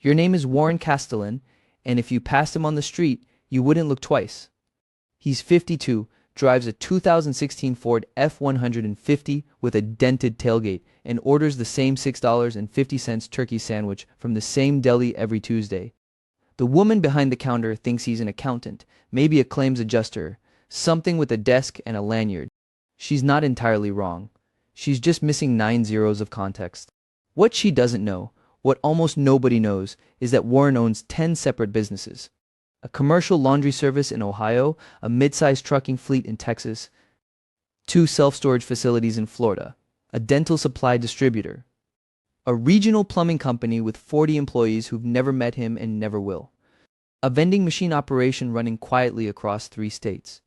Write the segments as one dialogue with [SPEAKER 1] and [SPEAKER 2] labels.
[SPEAKER 1] Your name is Warren Castellan, and if you passed him on the street, you wouldn't look twice. He's 52, drives a 2016 Ford F-150 with a dented tailgate, and orders the same $6.50 turkey sandwich from the same deli every Tuesday. The woman behind the counter thinks he's an accountant, maybe a claims adjuster, something with a desk and a lanyard. She's not entirely wrong. She's just missing 9 zeros of context. What she doesn't know, what almost nobody knows, is that Warren owns 10 separate businesses. A commercial laundry service in Ohio, a mid-sized trucking fleet in Texas, 2 self-storage facilities in Florida, a dental supply distributor, a regional plumbing company with 40 employees who've never met him and never will, a vending machine operation running quietly across 3 states.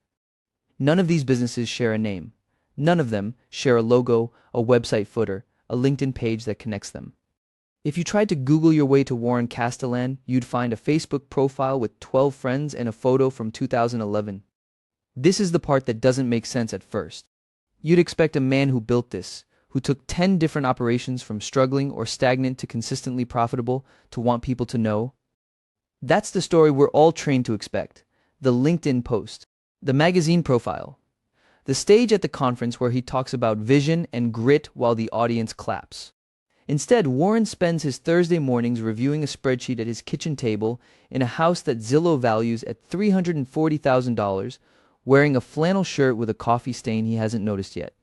[SPEAKER 1] None of these businesses share a name. None of them share a logo, a website footer, a LinkedIn page that connects them. If you tried to Google your way to Warren Castellan, you'd find a Facebook profile with 12 friends and a photo from 2011. This is the part that doesn't make sense at first. You'd expect a man who built this, who took 10 different operations from struggling or stagnant to consistently profitable, to want people to know. That's the story we're all trained to expect. The LinkedIn post, the magazine profile, the stage at the conference where he talks about vision and grit while the audience claps. Instead, Warren spends his Thursday mornings reviewing a spreadsheet at his kitchen table in a house that Zillow values at $340,000, wearing a flannel shirt with a coffee stain he hasn't noticed yet.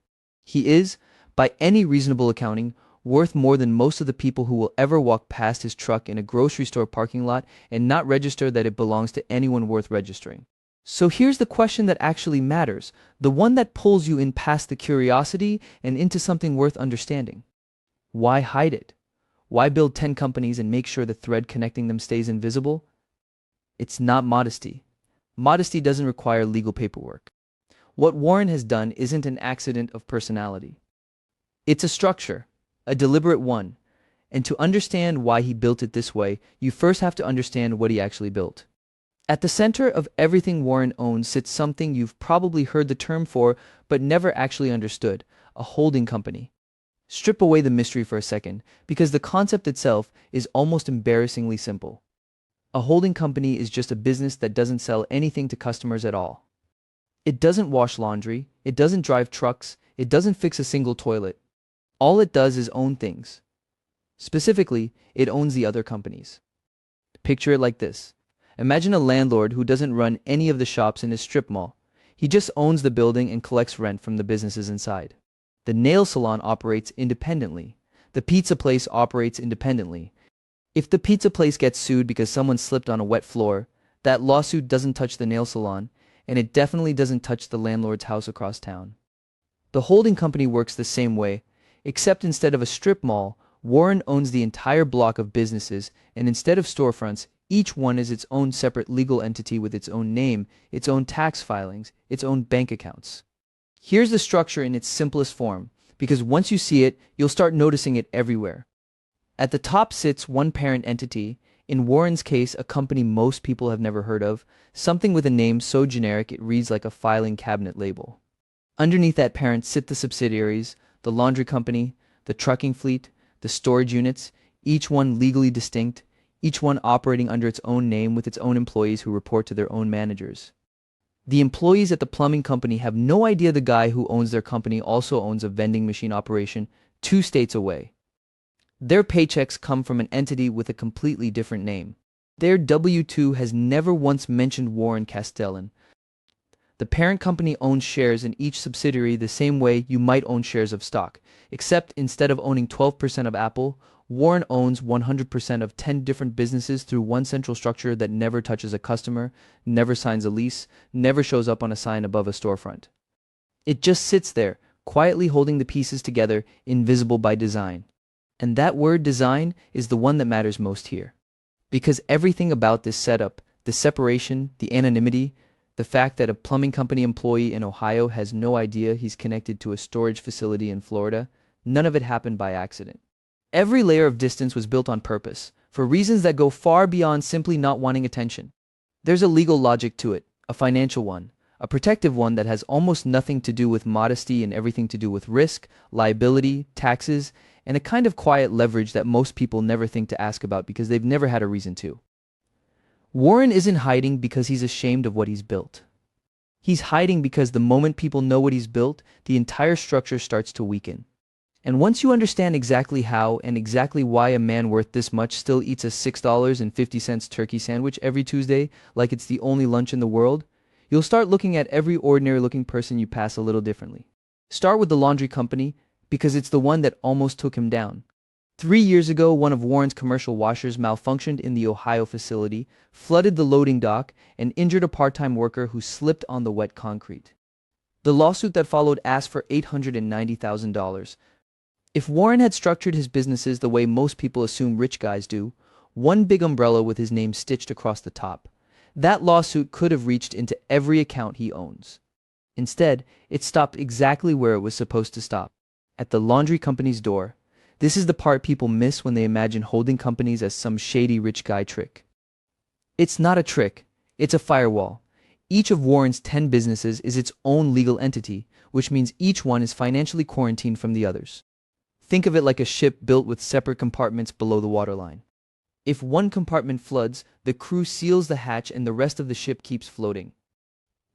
[SPEAKER 1] He is, by any reasonable accounting, worth more than most of the people who will ever walk past his truck in a grocery store parking lot and not register that it belongs to anyone worth registering. So here's the question that actually matters, the one that pulls you in past the curiosity and into something worth understanding. Why hide it? Why build 10 companies and make sure the thread connecting them stays invisible? It's not modesty. Modesty doesn't require legal paperwork. What Warren has done isn't an accident of personality. It's a structure, a deliberate one. And to understand why he built it this way, you first have to understand what he actually built. At the center of everything Warren owns sits something you've probably heard the term for, but never actually understood: a holding company. Strip away the mystery for a second, because the concept itself is almost embarrassingly simple. A holding company is just a business that doesn't sell anything to customers at all. It doesn't wash laundry, it doesn't drive trucks, it doesn't fix a single toilet. All it does is own things. Specifically, it owns the other companies. Picture it like this. Imagine a landlord who doesn't run any of the shops in his strip mall. He just owns the building and collects rent from the businesses inside. The nail salon operates independently. The pizza place operates independently. If the pizza place gets sued because someone slipped on a wet floor, that lawsuit doesn't touch the nail salon, and it definitely doesn't touch the landlord's house across town. The holding company works the same way, except instead of a strip mall, Warren owns the entire block of businesses, and instead of storefronts, each one is its own separate legal entity with its own name, its own tax filings, its own bank accounts. Here's the structure in its simplest form, because once you see it, you'll start noticing it everywhere. At the top sits one parent entity, in Warren's case a company most people have never heard of, something with a name so generic it reads like a filing cabinet label. Underneath that parent sit the subsidiaries, the laundry company, the trucking fleet, the storage units, each one legally distinct, each one operating under its own name with its own employees who report to their own managers. The employees at the plumbing company have no idea the guy who owns their company also owns a vending machine operation 2 states away. Their paychecks come from an entity with a completely different name. Their W-2 has never once mentioned Warren Castellan. The parent company owns shares in each subsidiary the same way you might own shares of stock, except instead of owning 12% of Apple, Warren owns 100% of 10 different businesses through one central structure that never touches a customer, never signs a lease, never shows up on a sign above a storefront. It just sits there, quietly holding the pieces together, invisible by design. And that word design is the one that matters most here. Because everything about this setup, the separation, the anonymity, the fact that a plumbing company employee in Ohio has no idea he's connected to a storage facility in Florida, none of it happened by accident. Every layer of distance was built on purpose, for reasons that go far beyond simply not wanting attention. There's a legal logic to it, a financial one, a protective one that has almost nothing to do with modesty and everything to do with risk, liability, taxes, and a kind of quiet leverage that most people never think to ask about because they've never had a reason to. Warren isn't hiding because he's ashamed of what he's built. He's hiding because the moment people know what he's built, the entire structure starts to weaken. And once you understand exactly how and exactly why a man worth this much still eats a $6.50 turkey sandwich every Tuesday like it's the only lunch in the world, you'll start looking at every ordinary-looking person you pass a little differently. Start with the laundry company because it's the one that almost took him down. 3 years ago, one of Warren's commercial washers malfunctioned in the Ohio facility, flooded the loading dock, and injured a part-time worker who slipped on the wet concrete. The lawsuit that followed asked for $890,000. If Warren had structured his businesses the way most people assume rich guys do, one big umbrella with his name stitched across the top, that lawsuit could have reached into every account he owns. Instead, it stopped exactly where it was supposed to stop, at the laundry company's door. This is the part people miss when they imagine holding companies as some shady rich guy trick. It's not a trick, it's a firewall. Each of Warren's 10 businesses is its own legal entity, which means each one is financially quarantined from the others. Think of it like a ship built with separate compartments below the waterline. If one compartment floods, the crew seals the hatch and the rest of the ship keeps floating.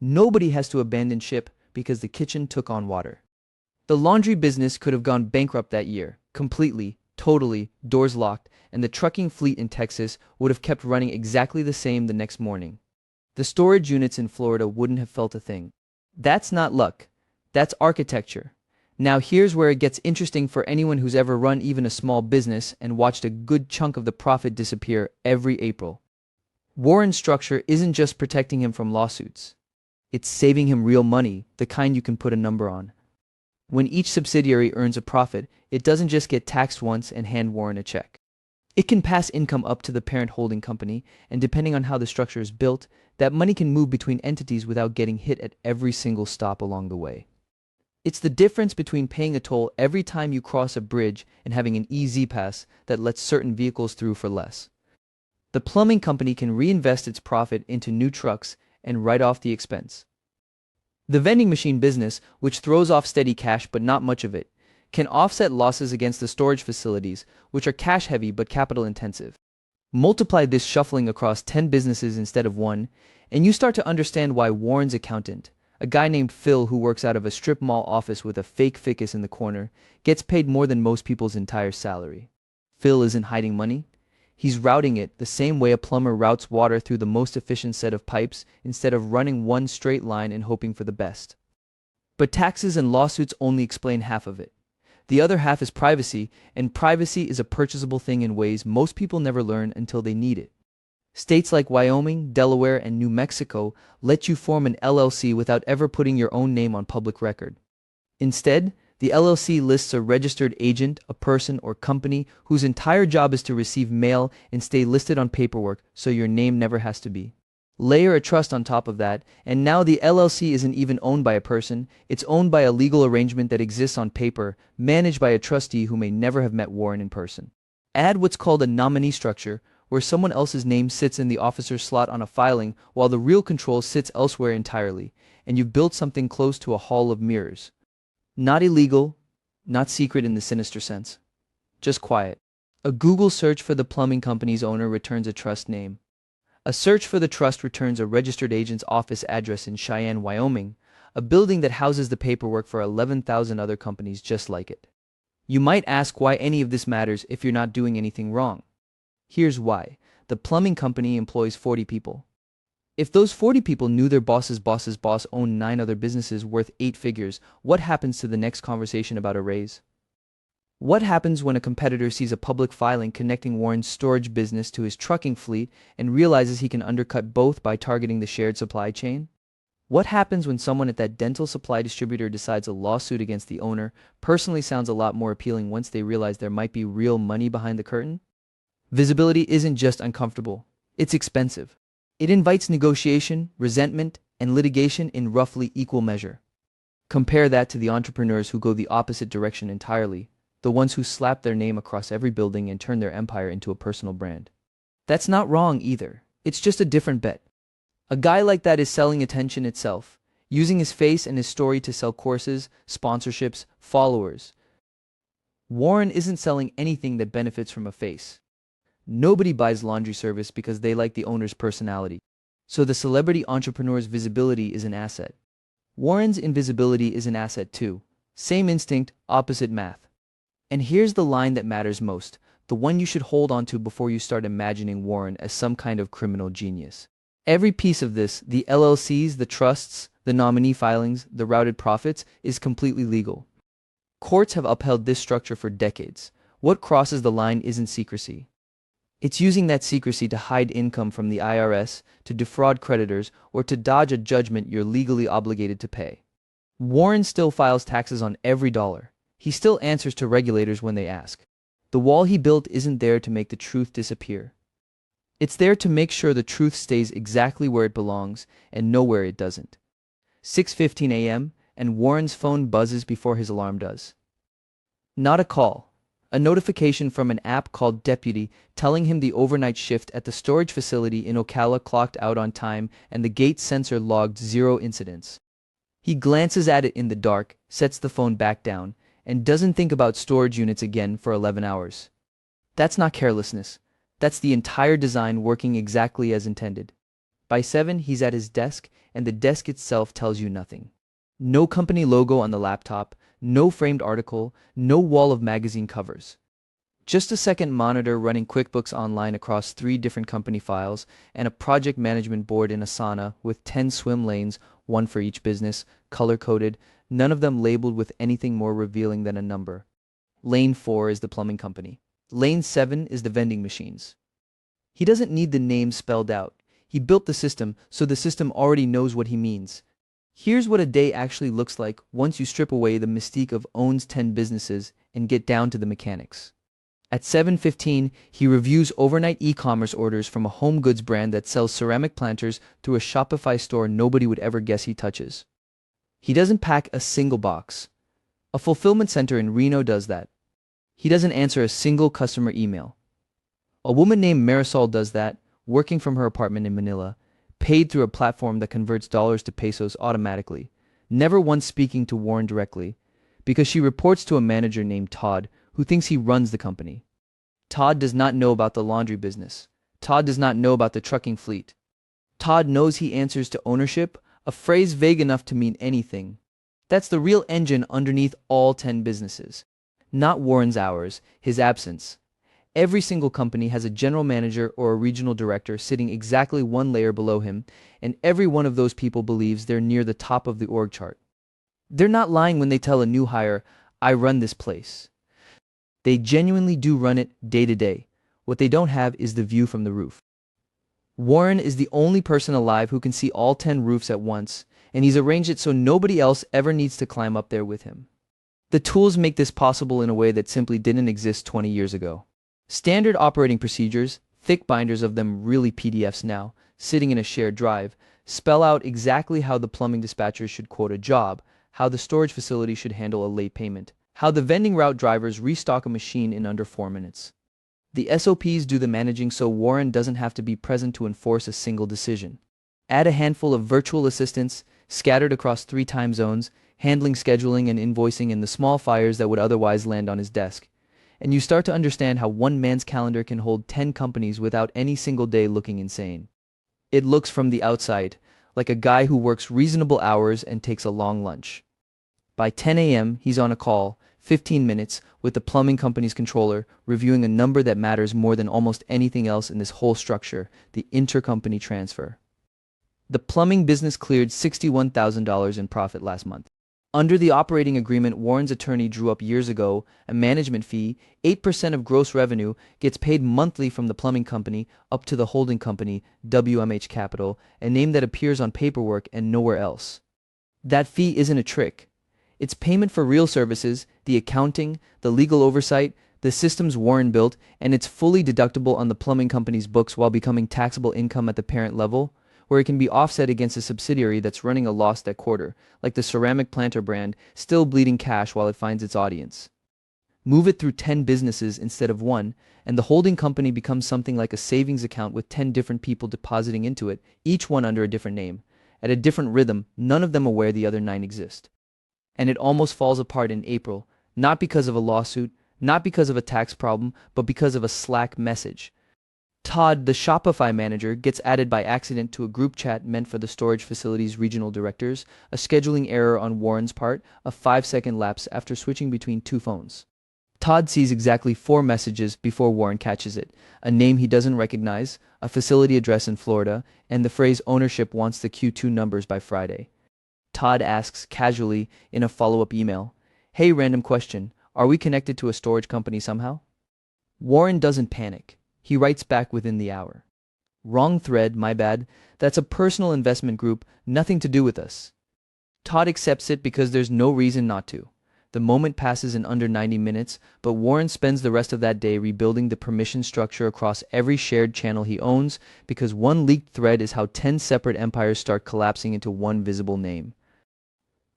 [SPEAKER 1] Nobody has to abandon ship because the kitchen took on water. The laundry business could have gone bankrupt that year, completely, totally, doors locked, and the trucking fleet in Texas would have kept running exactly the same the next morning. The storage units in Florida wouldn't have felt a thing. That's not luck. That's architecture. Now here's where it gets interesting for anyone who's ever run even a small business and watched a good chunk of the profit disappear every April. Warren's structure isn't just protecting him from lawsuits. It's saving him real money, the kind you can put a number on. When each subsidiary earns a profit, it doesn't just get taxed once and hand Warren a check. It can pass income up to the parent holding company, and depending on how the structure is built, that money can move between entities without getting hit at every single stop along the way. It's the difference between paying a toll every time you cross a bridge and having an EZ pass that lets certain vehicles through for less. The plumbing company can reinvest its profit into new trucks and write off the expense. The vending machine business, which throws off steady cash but not much of it, can offset losses against the storage facilities, which are cash-heavy but capital-intensive. Multiply this shuffling across 10 businesses instead of one, and you start to understand why Warren's accountant, a guy named Phil who works out of a strip mall office with a fake ficus in the corner, gets paid more than most people's entire salary. Phil isn't hiding money. He's routing it the same way a plumber routes water through the most efficient set of pipes instead of running one straight line and hoping for the best. But taxes and lawsuits only explain half of it. The other half is privacy, and privacy is a purchasable thing in ways most people never learn until they need it. States like Wyoming, Delaware, and New Mexico let you form an LLC without ever putting your own name on public record. Instead, the LLC lists a registered agent, a person, or company whose entire job is to receive mail and stay listed on paperwork so your name never has to be. Layer a trust on top of that, and now the LLC isn't even owned by a person, it's owned by a legal arrangement that exists on paper, managed by a trustee who may never have met Warren in person. Add what's called a nominee structure, where someone else's name sits in the officer's slot on a filing while the real control sits elsewhere entirely, and you've built something close to a hall of mirrors. Not illegal, not secret in the sinister sense. Just quiet. A Google search for the plumbing company's owner returns a trust name. A search for the trust returns a registered agent's office address in Cheyenne, Wyoming, a building that houses the paperwork for 11,000 other companies just like it. You might ask why any of this matters if you're not doing anything wrong. Here's why. The plumbing company employs 40 people. If those 40 people knew their boss's boss owned 9 other businesses worth 8 figures, what happens to the next conversation about a raise? What happens when a competitor sees a public filing connecting Warren's storage business to his trucking fleet and realizes he can undercut both by targeting the shared supply chain? What happens when someone at that dental supply distributor decides a lawsuit against the owner personally sounds a lot more appealing once they realize there might be real money behind the curtain? Visibility isn't just uncomfortable, it's expensive. It invites negotiation, resentment, and litigation in roughly equal measure. Compare that to the entrepreneurs who go the opposite direction entirely, the ones who slap their name across every building and turn their empire into a personal brand. That's not wrong either. It's just a different bet. A guy like that is selling attention itself, using his face and his story to sell courses, sponsorships, followers. Warren isn't selling anything that benefits from a face. Nobody buys laundry service because they like the owner's personality. So the celebrity entrepreneur's visibility is an asset. Warren's invisibility is an asset too. Same instinct, opposite math. And here's the line that matters most, the one you should hold on to before you start imagining Warren as some kind of criminal genius. Every piece of this, the LLCs, the trusts, the nominee filings, the routed profits, is completely legal. Courts have upheld this structure for decades. What crosses the line isn't secrecy. It's using that secrecy to hide income from the IRS, to defraud creditors, or to dodge a judgment you're legally obligated to pay. Warren still files taxes on every dollar. He still answers to regulators when they ask. The wall he built isn't there to make the truth disappear. It's there to make sure the truth stays exactly where it belongs and nowhere it doesn't. 6:15 a.m., and Warren's phone buzzes before his alarm does. Not a call. A notification from an app called Deputy telling him the overnight shift at the storage facility in Ocala clocked out on time and the gate sensor logged 0 incidents. He glances at it in the dark, sets the phone back down, and doesn't think about storage units again for 11 hours. That's not carelessness. That's the entire design working exactly as intended. By 7, he's at his desk, and the desk itself tells you nothing. No company logo on the laptop, no framed article, no wall of magazine covers. Just a second monitor running QuickBooks Online across 3 different company files, and a project management board in Asana with 10 swim lanes, one for each business, color-coded, none of them labeled with anything more revealing than a number. Lane 4 is the plumbing company. Lane 7 is the vending machines. He doesn't need the name spelled out. He built the system, so the system already knows what he means. Here's what a day actually looks like once you strip away the mystique of owns 10 businesses and get down to the mechanics. At 7:15, he reviews overnight e-commerce orders from a home goods brand that sells ceramic planters through a Shopify store nobody would ever guess he touches. He doesn't pack a single box. A fulfillment center in Reno does that. He doesn't answer a single customer email. A woman named Marisol does that, working from her apartment in Manila, paid through a platform that converts dollars to pesos automatically, never once speaking to Warren directly, because she reports to a manager named Todd, who thinks he runs the company. Todd does not know about the laundry business. Todd does not know about the trucking fleet. Todd knows he answers to ownership, a phrase vague enough to mean anything. That's the real engine underneath all 10 businesses. Not Warren's hours, his absence. Every single company has a general manager or a regional director sitting exactly one layer below him, and every one of those people believes they're near the top of the org chart. They're not lying when they tell a new hire, "I run this place." They genuinely do run it day to day. What they don't have is the view from the roof. Warren is the only person alive who can see all 10 roofs at once, and he's arranged it so nobody else ever needs to climb up there with him. The tools make this possible in a way that simply didn't exist 20 years ago. Standard operating procedures, thick binders of them, really PDFs now, sitting in a shared drive, spell out exactly how the plumbing dispatchers should quote a job, how the storage facility should handle a late payment, how the vending route drivers restock a machine in under 4 minutes. The SOPs do the managing so Warren doesn't have to be present to enforce a single decision. Add a handful of virtual assistants, scattered across 3 time zones, handling scheduling and invoicing and the small fires that would otherwise land on his desk, and you start to understand how one man's calendar can hold 10 companies without any single day looking insane. It looks from the outside like a guy who works reasonable hours and takes a long lunch. By 10 a.m., he's on a call, 15 minutes, with the plumbing company's controller, reviewing a number that matters more than almost anything else in this whole structure, the intercompany transfer. The plumbing business cleared $61,000 in profit last month. Under the operating agreement Warren's attorney drew up years ago, a management fee, 8% of gross revenue, gets paid monthly from the plumbing company up to the holding company, WMH Capital, a name that appears on paperwork and nowhere else. That fee isn't a trick. It's payment for real services, the accounting, the legal oversight, the systems Warren built, and it's fully deductible on the plumbing company's books while becoming taxable income at the parent level, where it can be offset against a subsidiary that's running a loss that quarter, like the ceramic planter brand, still bleeding cash while it finds its audience. Move it through 10 businesses instead of 1, and the holding company becomes something like a savings account with 10 different people depositing into it, each one under a different name, at a different rhythm, none of them aware the other 9 exist. And it almost falls apart in April, not because of a lawsuit, not because of a tax problem, but because of a Slack message. Todd, the Shopify manager, gets added by accident to a group chat meant for the storage facility's regional directors, a scheduling error on Warren's part, a 5-second lapse after switching between two phones. Todd sees exactly 4 messages before Warren catches it: a name he doesn't recognize, a facility address in Florida, and the phrase ownership wants the Q2 numbers by Friday. Todd asks casually in a follow-up email, "Hey, random question, are we connected to a storage company somehow?" Warren doesn't panic. He writes back within the hour. "Wrong thread, my bad. That's a personal investment group, nothing to do with us." Todd accepts it because there's no reason not to. The moment passes in under 90 minutes, but Warren spends the rest of that day rebuilding the permission structure across every shared channel he owns, because one leaked thread is how 10 separate empires start collapsing into one visible name.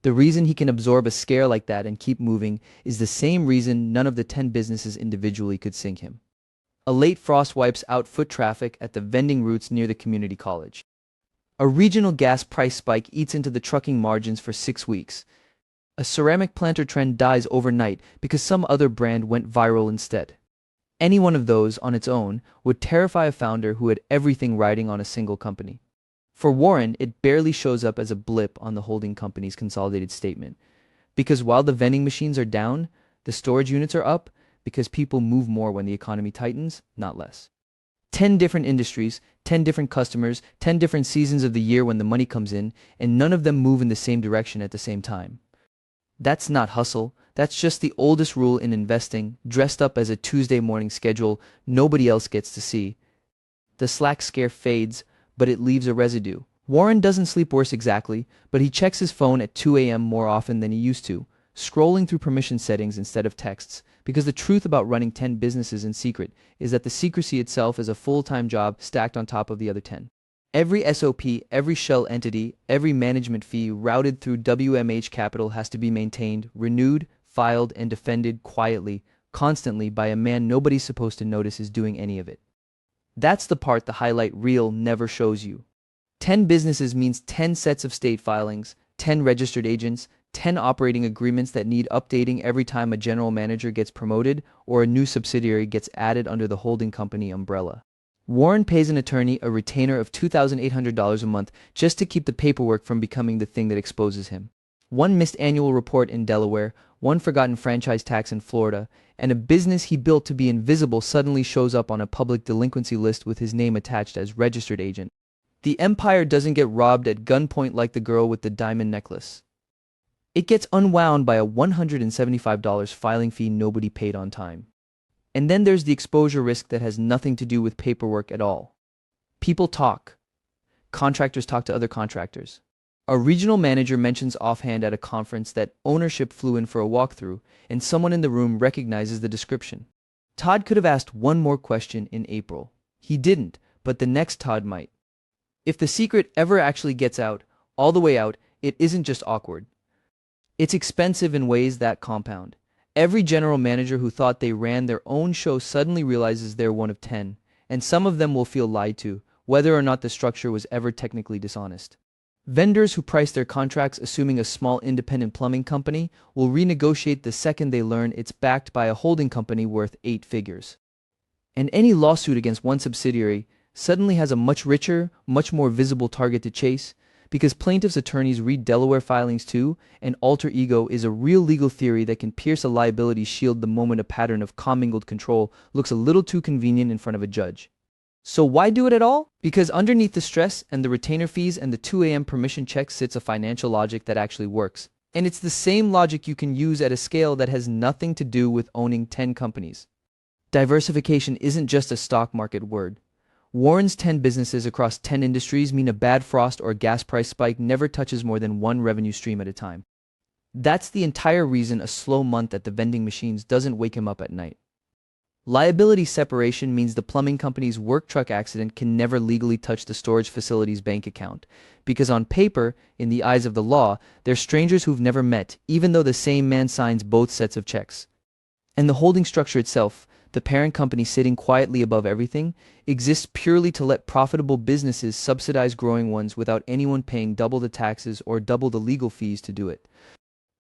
[SPEAKER 1] The reason he can absorb a scare like that and keep moving is the same reason none of the 10 businesses individually could sink him. A late frost wipes out foot traffic at the vending routes near the community college. A regional gas price spike eats into the trucking margins for 6 weeks. A ceramic planter trend dies overnight because some other brand went viral instead. Any one of those, on its own, would terrify a founder who had everything riding on a single company. For Warren, it barely shows up as a blip on the holding company's consolidated statement. Because while the vending machines are down, the storage units are up, because people move more when the economy tightens, not less. 10 different industries, 10 different customers, 10 different seasons of the year when the money comes in, and none of them move in the same direction at the same time. That's not hustle. That's just the oldest rule in investing, dressed up as a Tuesday morning schedule nobody else gets to see. The Slack scare fades, but it leaves a residue. Warren doesn't sleep worse exactly, but he checks his phone at 2 a.m. more often than he used to, scrolling through permission settings instead of texts, because the truth about running 10 businesses in secret is that the secrecy itself is a full-time job stacked on top of the other 10. Every SOP, every shell entity, every management fee routed through WMH Capital has to be maintained, renewed, filed, and defended quietly, constantly by a man nobody's supposed to notice is doing any of it. That's the part the highlight reel never shows you. 10 businesses means 10 sets of state filings, 10 registered agents, 10 operating agreements that need updating every time a general manager gets promoted or a new subsidiary gets added under the holding company umbrella. Warren pays an attorney a retainer of $2,800 a month just to keep the paperwork from becoming the thing that exposes him. One missed annual report in Delaware, one forgotten franchise tax in Florida, and a business he built to be invisible suddenly shows up on a public delinquency list with his name attached as registered agent. The empire doesn't get robbed at gunpoint like the girl with the diamond necklace. It gets unwound by a $175 filing fee nobody paid on time. And then there's the exposure risk that has nothing to do with paperwork at all. People talk. Contractors talk to other contractors. A regional manager mentions offhand at a conference that ownership flew in for a walkthrough, and someone in the room recognizes the description. Todd could have asked one more question in April. He didn't, but the next Todd might. If the secret ever actually gets out, all the way out, it isn't just awkward. It's expensive in ways that compound. Every general manager who thought they ran their own show suddenly realizes they're one of 10, and some of them will feel lied to, whether or not the structure was ever technically dishonest. Vendors who price their contracts assuming a small independent plumbing company will renegotiate the second they learn it's backed by a holding company worth 8 figures. And any lawsuit against one subsidiary suddenly has a much richer, much more visible target to chase, because plaintiffs' attorneys read Delaware filings too, and alter ego is a real legal theory that can pierce a liability shield the moment a pattern of commingled control looks a little too convenient in front of a judge. So why do it at all? Because underneath the stress and the retainer fees and the 2 a.m. permission checks sits a financial logic that actually works. And it's the same logic you can use at a scale that has nothing to do with owning 10 companies. Diversification isn't just a stock market word. Warren's 10 businesses across 10 industries mean a bad frost or gas price spike never touches more than one revenue stream at a time. That's the entire reason a slow month at the vending machines doesn't wake him up at night. Liability separation means the plumbing company's work truck accident can never legally touch the storage facility's bank account, because on paper, in the eyes of the law, they're strangers who've never met, even though the same man signs both sets of checks. And the holding structure itself, the parent company sitting quietly above everything, exists purely to let profitable businesses subsidize growing ones without anyone paying double the taxes or double the legal fees to do it.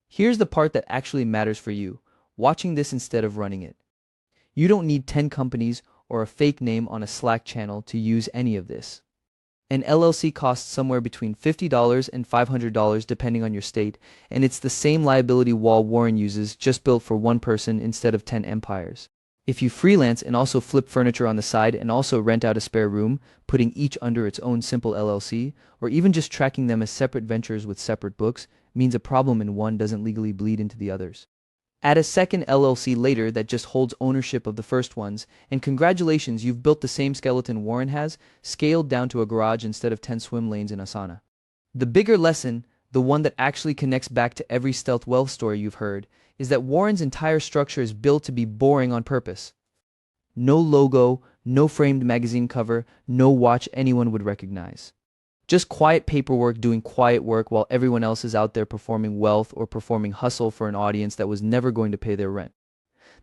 [SPEAKER 1] Here's the part that actually matters for you. watching this instead of running it. You don't need 10 companies or a fake name on a Slack channel to use any of this. An LLC costs somewhere between $50 and $500 depending on your state, and it's the same liability wall Warren uses, just built for one person instead of 10 empires. If you freelance and also flip furniture on the side and also rent out a spare room, putting each under its own simple LLC, or even just tracking them as separate ventures with separate books, means a problem in one doesn't legally bleed into the others. Add a second LLC later that just holds ownership of the first ones, and congratulations, you've built the same skeleton Warren has, scaled down to a garage instead of 10 swim lanes in Asana. The bigger lesson, the one that actually connects back to every stealth wealth story you've heard, is that Warren's entire structure is built to be boring on purpose. No logo, no framed magazine cover, no watch anyone would recognize. Just quiet paperwork doing quiet work while everyone else is out there performing wealth or performing hustle for an audience that was never going to pay their rent.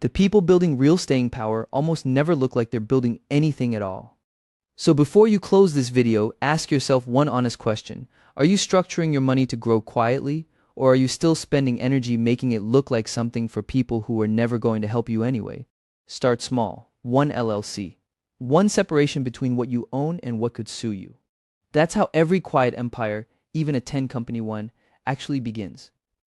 [SPEAKER 1] The people building real staying power almost never look like they're building anything at all. So before you close this video, ask yourself one honest question. Are you structuring your money to grow quietly, or are you still spending energy making it look like something for people who are never going to help you anyway? Start small. One LLC. One separation between what you own and what could sue you. That's how every quiet empire, even a 10-company one, actually begins.